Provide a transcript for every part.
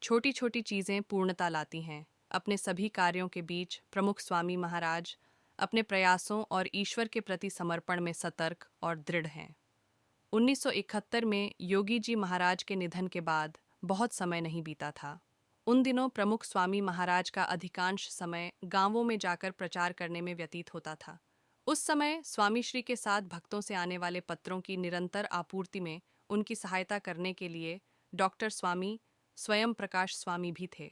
छोटी छोटी चीजें पूर्णता लाती हैं। अपने सभी कार्यों के बीच प्रमुख स्वामी महाराज अपने प्रयासों और ईश्वर के प्रति समर्पण में सतर्क और दृढ़ हैं। 1971 में योगी जी महाराज के निधन के बाद बहुत समय नहीं बीता था। उन दिनों प्रमुख स्वामी महाराज का अधिकांश समय गांवों में जाकर प्रचार करने में व्यतीत होता था। उस समय स्वामी श्री के साथ भक्तों से आने वाले पत्रों की निरंतर आपूर्ति में उनकी सहायता करने के लिए डॉक्टर स्वामी स्वयं प्रकाश स्वामी भी थे।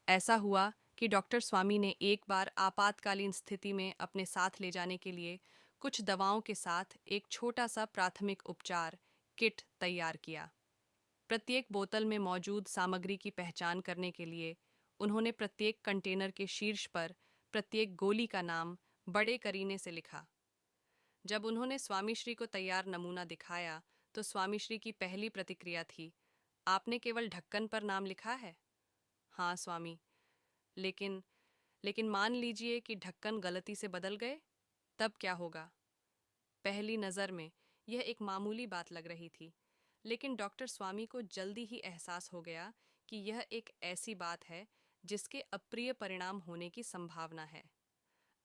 ऐसा हुआ कि डॉक्टर स्वामी ने एक बार आपातकालीन स्थिति में अपने साथ ले जाने के लिए कुछ दवाओं के साथ एक छोटा सा प्राथमिक उपचार किट तैयार किया। प्रत्येक बोतल में मौजूद सामग्री की पहचान करने के लिए उन्होंने प्रत्येक कंटेनर के शीर्ष पर प्रत्येक गोली का नाम बड़े करीने से लिखा। जब उन्होंने स्वामी श्री को तैयार नमूना दिखाया तो स्वामी श्री की पहली प्रतिक्रिया थी, आपने केवल ढक्कन पर नाम लिखा है? हाँ स्वामी, लेकिन लेकिन मान लीजिए कि ढक्कन गलती से बदल गए, तब क्या होगा? पहली नज़र में यह एक मामूली बात लग रही थी, लेकिन डॉक्टर स्वामी को जल्दी ही एहसास हो गया कि यह एक ऐसी बात है जिसके अप्रिय परिणाम होने की संभावना है।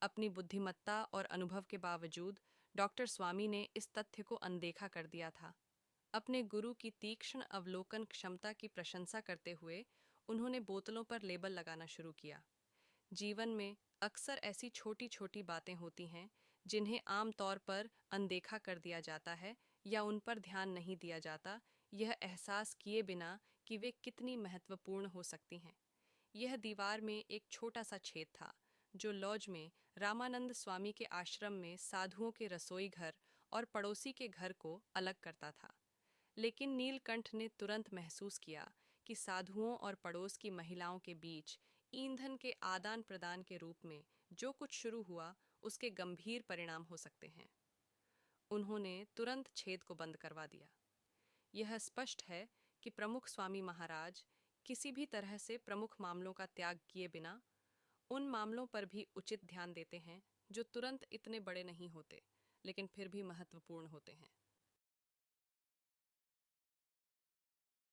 अपनी बुद्धिमत्ता और अनुभव के बावजूद डॉक्टर स्वामी ने इस तथ्य को अनदेखा कर दिया था। अपने गुरु की तीक्ष्ण अवलोकन क्षमता की प्रशंसा करते हुए उन्होंने बोतलों पर लेबल लगाना शुरू किया। जीवन में अक्सर ऐसी छोटी छोटी बातें होती हैं जिन्हें आम तौर पर अनदेखा कर दिया जाता है या उन पर ध्यान नहीं दिया जाता, यह एहसास किए बिना कि वे कितनी महत्वपूर्ण हो सकती हैं। यह दीवार में एक छोटा सा छेद था जो लॉज में रामानंद स्वामी के आश्रम में साधुओं के रसोई घर और पड़ोसी के घर को अलग करता था। लेकिन नीलकंठ ने तुरंत महसूस किया कि साधुओं और पड़ोस की महिलाओं के बीच ईंधन के आदान प्रदान के रूप में जो कुछ शुरू हुआ उसके गंभीर परिणाम हो सकते हैं। उन्होंने तुरंत छेद को बंद करवा दिया। यह स्पष्ट है कि प्रमुख स्वामी महाराज किसी भी तरह से प्रमुख मामलों का त्याग किए बिना उन मामलों पर भी उचित ध्यान देते हैं जो तुरंत इतने बड़े नहीं होते लेकिन फिर भी महत्वपूर्ण होते हैं।